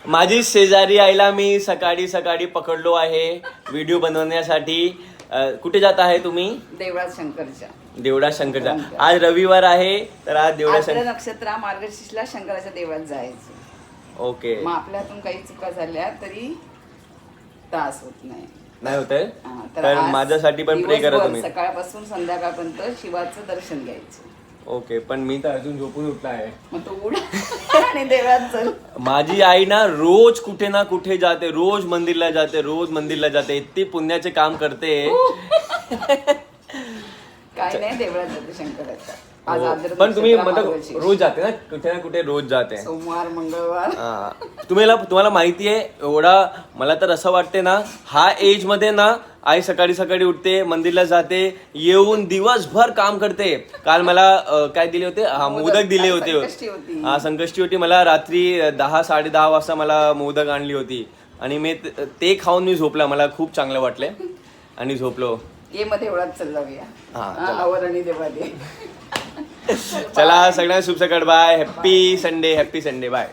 माझी शेजारी आईला मी सकाळी सकाळी पकडलो आहे व्हिडिओ बनवण्यासाठी. कुठे जात आहे तुम्ही? देवळात शंकरच्या. देवळा शंकरच्या. आज रविवार आहे तर आज देवळा शंकर नक्षत्र मार्गशीर्षला शंकराच्या देवळात जायचं. ओके. मग आपल्यातून काही चुका झाल्या तरी त्रास होत नाही. नाही होतंय तर माझ्यासाठी पण प्रे करा तुम्ही. सकाळपासून संध्याकाळपर्यंत शिवाचं दर्शन घ्यायचं. ओके. पण मी तर अजून झोपून उठला आहे. मग तू उठ आणि देवळात चल. माझी आई ना रोज कुठे ना कुठे जाते, रोज मंदिरला जाते, रोज मंदिरला जाते, इतकी पुण्याचे काम करते. काय नाही, देवळात जाते शंकराच्या. पण तुम्ही मतलब रोज जाते ना कुठे ना कुठे, रोज जाते. सोमवार मंगळवार. तुम्हाला माहिती आहे एवढा. मला तर असं वाटते ना हा एज मध्ये ना आई सकाळी सकाळी उठते, मंदिरला जाते, येऊन दिवसभर काम करते. काल मला काय दिले होते? मोदक दिले होते. संकष्टी होती. मला रात्री 10-10:30 वाजता मला मोदक आणली होती आणि मी ते खाऊन मी झोपला. मला खूप चांगलं वाटले आणि झोपलो. ये मध्ये एवढाच चल जाऊया. आवर आणि देवा दे. चला सगळ्यांना शुभ सकाळ. Bye. Happy Sunday. Happy Sunday. Bye.